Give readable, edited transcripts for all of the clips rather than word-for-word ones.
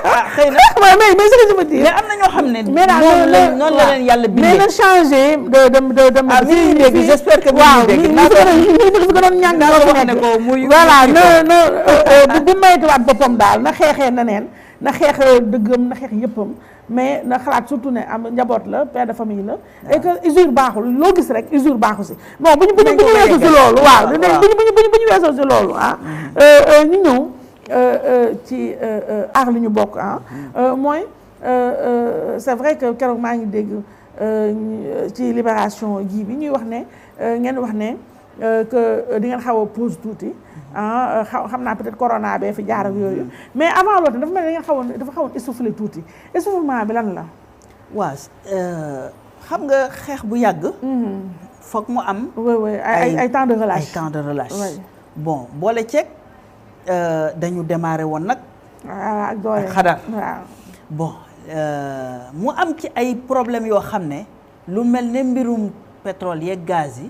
xëy na mais ce que je veux dire mais am na ñoo xam ne mais daal noonu la leen yàlla bindee mais na changé de ah mi ngi dégg j'espère que waaw mi ngi dégg dafa gënoon ñàng naa ko wax ne ko muy voilà bu maytuwaat boppam daal na xeexee na neen na xeex dëggam na xeex yëppam mais na xalaat surtout ne am njaboot la père de famille la et que usure baaxul loo gis rek usure baaxu si bon bu ñu weesoo si loolu waaw bu ñu weesoo si loolu ñu ñëw ci aar li ñu bokk mooy c'est vrai que keroog maa ngi dégg ci libération ji bi ñuy wax ne ngeen wax ne que di ngeen xaw a pause tuuti xam naa peut-être corona bee fi jaar ak yooyu mais avant loolu dafa mel ne dafa xawoon essoufflé tuuti essoufflement bi lan la. waaw xam nga xeex bu yàgg. foog mu am. ay temps de relâche ay temps de relâche. bon boole ceeb dañu démarré woon nag. ak doole ak xadar. waaw bon mu am ci ay problèmes yoo xam ne lu mel ne mbirum pétrole yeeg gaz yi.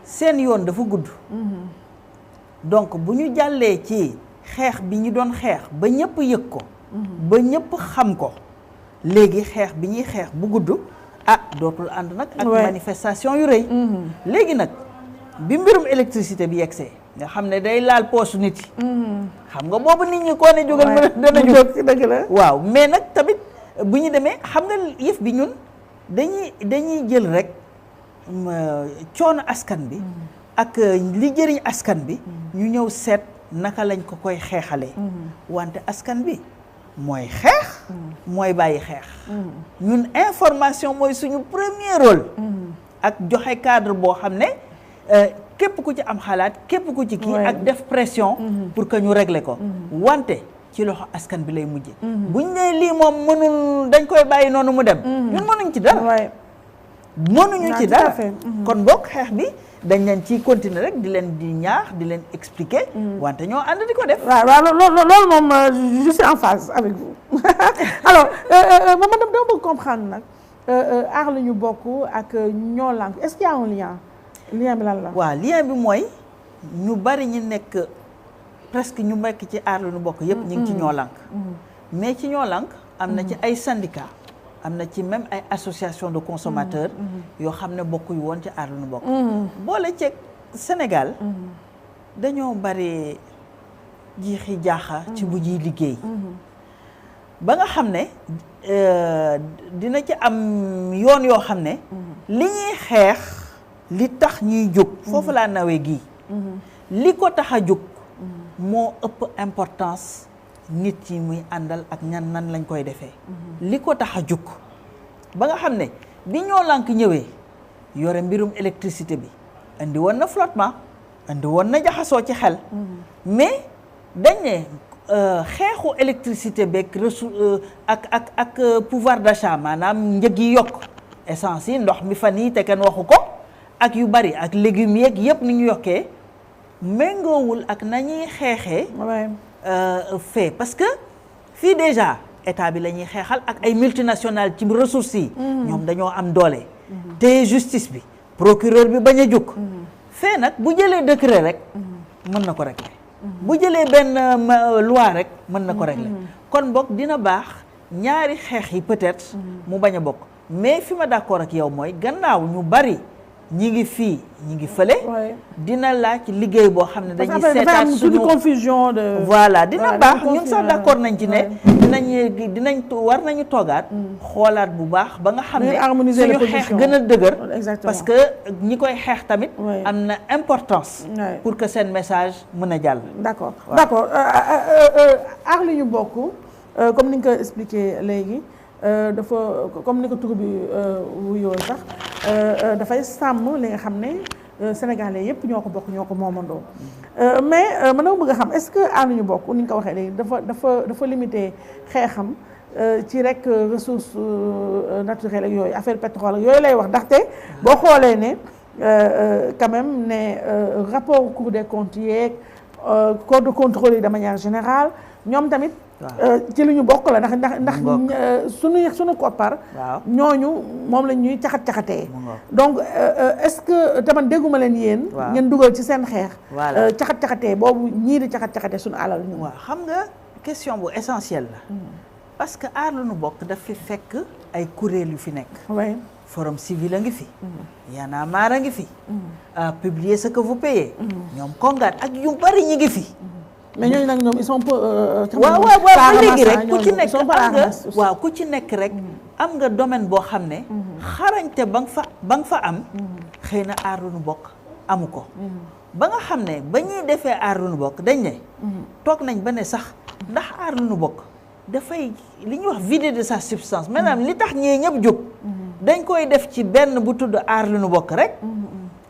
seen yoon dafa gudd. donc bu ñu jàllee ci xeex bi ñu doon xeex ba ñëpp yëg ko. ba ñëpp xam ko. léegi xeex bi ñuy xeex bu gudd dootul ànd nag ak manifestation yu rëy. léegi nag bi mbirum électricité bi yegsee nga xam ne day laal poosu nit yi. xam nga boobu nit ñi koo ne jógal mën a dana jóg ci dëgg la. waaw mais nag tamit bu ñu demee xam nga yëf bi ñun dañuy jël rek coono askan bi. ak li jëriñ askan bi ñu ñëw seet naka lañ ko koy xeexalee wante askan bi mooy xeex mooy bàyyi xeex ñun information mooy suñu premier rôle ak joxe cadre boo xam ne képp ku ci am xalaat képp ku ci kii ak def pression pour que ñu régler ko wante ci loxo askan bi lay mujje buñ ne lii moom mënul dañ koy bàyyi noonu mu dem ñun mënuñ ci dara mënuñu ci dara kon boog xeex bi dañ leen ciy continuer rek di leen di ñaax di leen expliquer wante ñoo ànd di ko def waaw loolu moom je suis en phase avec vous alors man dama bëgg comprendre nag aar la ñu bokk ak ñoo lànk est-ce qu'il y a un lien bi lan la waaw lien bi mooy ñu bari ñi nekk presque ñu nekk ci aar la ñu bokk yépp ñu ngi ci ñoo lànk mais ci ñoo lànk am na ci ay syndicats am na ci même ay association de consommateurs yoo xam ne bokkuñu woon ci aar lu nu bokk boole ceeg Sénégal dañoo bari jiixi jaaxa ci bu ñuy liggéey ba nga xam ne dina ci am yoon yoo xam ne li ñuy xeex li tax ñuy jóg foofu laa nawee gii li ko tax a jóg moo ëpp importance nit yi muy àndal ak nan lañ koy defee li ko tax a jóg ba nga xam ne bi ñoo lànk ñëwee yore mbirum électricité bi indi woon na flottement indi woon na jaxasoo ci xel mais dañ ne xeexu électricité beeg ak pouvoir d'achat maanaam njëg yi yokk essence yi ndox mi fan yi te kenn waxu ko ak yu bari ak légumes yeeg yëpp ni ñu yokkee méngoowul ak nañuy xeexee fait parce que fii déjà état bi la ñuy xeexal ak ay multinationales ci ressources yi ñoom dañoo am doole te justice bi procureur bi bañ a jóg fait nag bu jëlee décret rek mën na ko régler bu jëlee benn loi rek mën na ko régler kon bokk dina baax ñaari xeex yi peut-être mu bañ a bokk mais fi ma d'accord ak yow mooy gannaaw ñu bari ñi ngi fii ñi ngi fële dina laaj liggéey boo xam ne dañuy seetaat suñu confusion de voilà dina baax ñun sax d'accord nañ ci ne dinañ war nañu toogaat xoolaat bu baax ba nga xam ne suñu xeex gën a dëgër parce que ñi koy xeex tamit am na importance pour que seen message mën a jàll d'accord aar li ñu bokk comme ni nga ko expliqué léegi dafa comme ni ko tur bi wuyoo sax dafay sàmm li nga xam ne sénégalais yëpp ñoo ko bokk ñoo ko moomandoo mais mën na bëgg a xam est-ce que aar li ñu bokk ni nga ko waxee léegi dafa limité xeexam ci rek ressources naturelles ak yooyu affaire pétrole ak yooyu lay wax ndaxte boo xoolee ne quand même ne rapport Cour des comptes yeeg corps de contrôle yi de manière générale ñoom tamit ci li ñu bokk la ndax suñu koppar ñooñu moom la ñuy caxat-caxatee donc est-ce que tamit dégguma leen yéen ngeen dugal ci seen xeex caxat-caxatee boobu ñii di caxat-caxatee suñu alal ñu waaw xam nga question bu essentielle la parce que aar lu nu bokk daf fi fekk ay kuréel yu fi nekk. oui. forum civil a ngi fi. Y'en a marre a ngi fi. publier ce que vous payez. ñoom kongaan ak yu bari ñi ngi fi. mais ñooñu nag ñoom ils sont peu. waaw ba léegi rek ku ci nekk am nga waaw ku ci nekk rek am nga domaine boo xam ne. xarañte ba nga fa am. xëy na aar lu nu bokk amu ko. ba nga xam ne ba ñuy defee aar lu nu bokk dañ ne. toog nañ ba ne sax ndax aar lu nu bokk dafay li ñuy wax vider de sa substance maanaam li tax ñee ñëpp jóg. dañ koy def ci benn bu tudd aar lu nu bokk rek.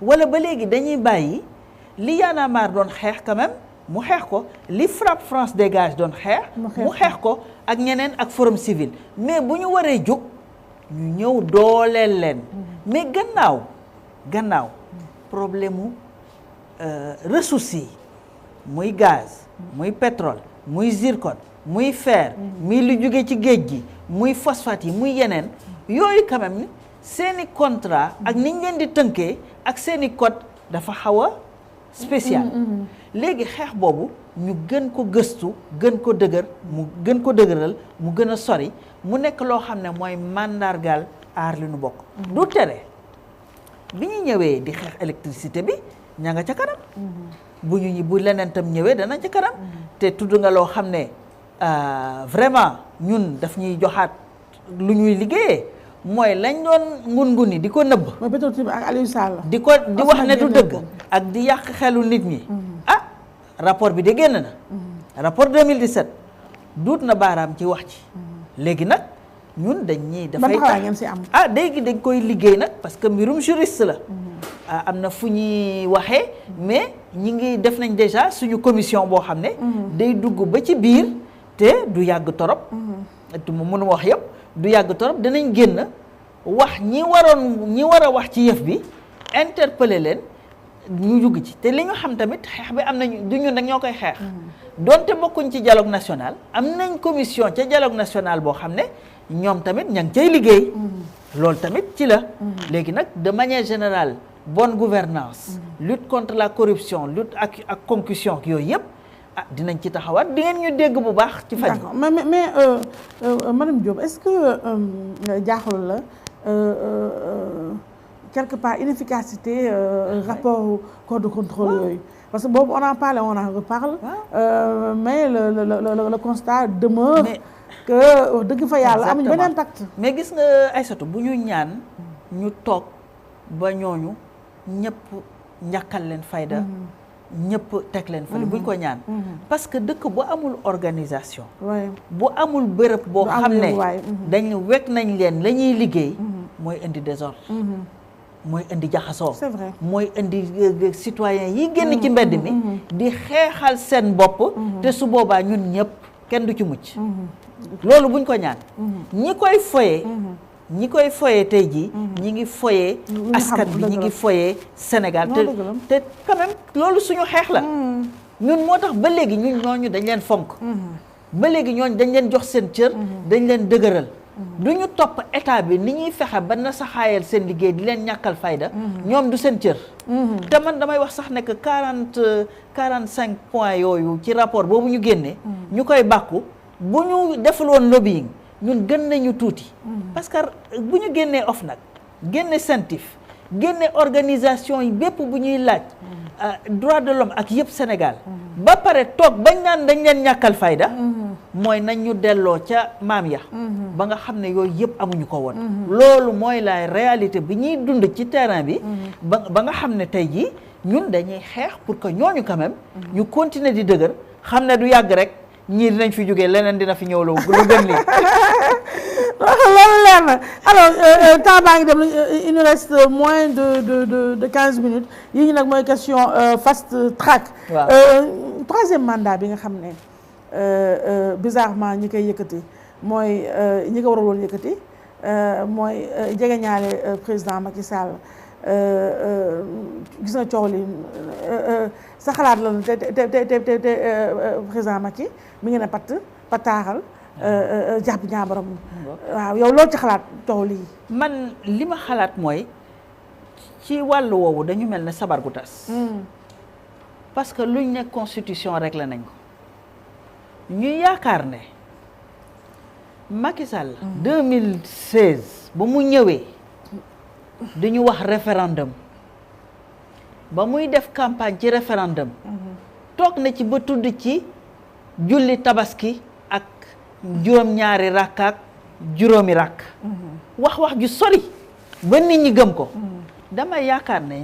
wala ba léegi dañuy bàyyi li Y'en a marre doon xeex quand même mu xeex ko li FRAPP France Dégage doon xeex. mu xeex ko ak ñeneen ak forum civil mais bu ñu waree jóg ñu ñëw dooleel leen. mais gannaaw problème mu ressources yi muy gaz muy pétrole muy zircon muy fer muy lu jóge ci géej gi muy phosphate yi muy yeneen. yooyu quand même seeni contrat ak niñ leen di tënkee ak seeni code dafa xaw a spécial. léegi xeex boobu ñu gën ko gëstu gën ko dëgëral mu gën a sori mu nekk loo xam ne mooy màndargaal aar li nu bokk. du tere bi ñu ñëwee di xeex électricité bi ña nga ca kanam. bu leneen tam ñëwee dana ca kanam. te tudd nga loo xam ne vraiment ñun daf ñuy joxaat lu ñuy liggéeyee. mooy lañ doon ngun-nguni di ko nëbb. mooy Petro-Tim ak Aliou Sall. di wax ne du dëgg. ak di yàq xelu nit ñi. rapport bi de génn na. rapport 2017 duut na baaraam ci wax ci. léegi nag ñun dañuy dafay tax ngeen si am. léegi dañ koy liggéey nag parce que mbirum juriste la. am na fu ñuy waxee mais ñi ngi def nañ déjà suñu commission boo xam ne. day dugg ba ci biir te du yàgg torop. te mu mënu wax yëpp. du yàgg torop dinañ génn wax ñi war a wax ci yëf bi interpeller leen ñu jugg ci te li ñu xam tamit xeex bi am nañu du ñun nag ñoo koy xeex. donte bokkuñ ci dialogue national am nañ commission ca dialogue national boo xam ne ñoom tamit ña ngi cay liggéey. loolu tamit ci la. léegi nag de manière générale bonne gouvernance lutte contre la corruption lutte ak concussion yooyu yëpp. dinañ ci taxawaat di ngeen ñu dégg bu baax ci fan. d'accord mais madame Diop est-ce que jaaxul la quelque part inefficacité rapport code de contrôle yooyu parce que boobu on en parle on en reparle. mais le constat demeure. que dëgg fa yàlla amuñu benn impact. mais gis nga Aïssatou bu ñu ñaan ñu toog ba ñooñu ñëpp ñàkkal leen fayda. ñëpp teg leen fële buñ ko ñaan. parce que dëkk bu amul organisation. bu amul bërëb boo xam ne dañ wekk nañ leen la ñuy liggéey. mooy indi désordre. mooy indi jaxasoo. c'est vrai mooy indi citoyens yi génn ci mbedd mi. di xeexal seen bopp. te su boobaa ñun ñëpp kenn du ci mucc. loolu buñ ko ñaan. ñi koy foyee tey jii. ñi ngi foyee askan bi ñi ngi foyee Sénégal te quand même loolu suñu xeex la. ñun moo tax ba léegi ñun ñooñu dañ leen fonk. ba léegi ñooñu dañ leen jox seen cër. dañ leen dëgëral. du ñu topp état bi ni ñuy fexe ba na saxaayal seen liggéey di leen ñàkkal fayda. ñoom du seen cër. te man damay wax sax ne que 45 points yooyu ci rapport boobu ñu génnee. ñu koy bàkku bu ñu deful woon lobbying. ñun gën nañu tuuti. parce que bu ñu génnee OFNAC génne CENTIF génne organisation yi bépp bu ñuy laaj. droit de l'homme ak yëpp Sénégal. ba pare toog bañ naan dañ leen ñàkkal fayda. mooy nañ ñu delloo ca maam ya. ba nga xam ne yooyu yëpp amuñu ko woon. loolu mooy la réalité bi ñuy dund ci terrain bi. ba nga xam ne tey jii ñun dañuy xeex pour que ñooñu quand même. ñu continuer di dëgër xam ne du yàgg rek. ñii dinañ fi jógee leneen dina fi ñëw lu gën lii. loolu leer na alors temps baa ngi dem il nous reste moins de 15 minutes yi ñu nag mooy question fast track. troisième mandat bi nga xam ne bizarrement ñi koy yëkkati mooy ñi ko waroon yëkkati mooy jegeñaale président Macky Sall gis nga coow li sa xalaat la te président Macky mi ngi ne pataaxal jàpp ñaabaram. waaw yow loolu ci xalaat coow lii. man li ma xalaat mooy ci wàllu woowu dañu mel ne sabar gu tas. parce que luñ ne constitution réglé nañ ko ñu yaakaar ne Macky Sall 2016 ba mu ñëwee dañu wax référendum ba muy def campagne ci référendum toog na ci ba tudd ci julli tabaski ak juróom-ñaari rakk ak juróomi rakk wax ju sori ba nit ñi gëm ko dama yaakaar ne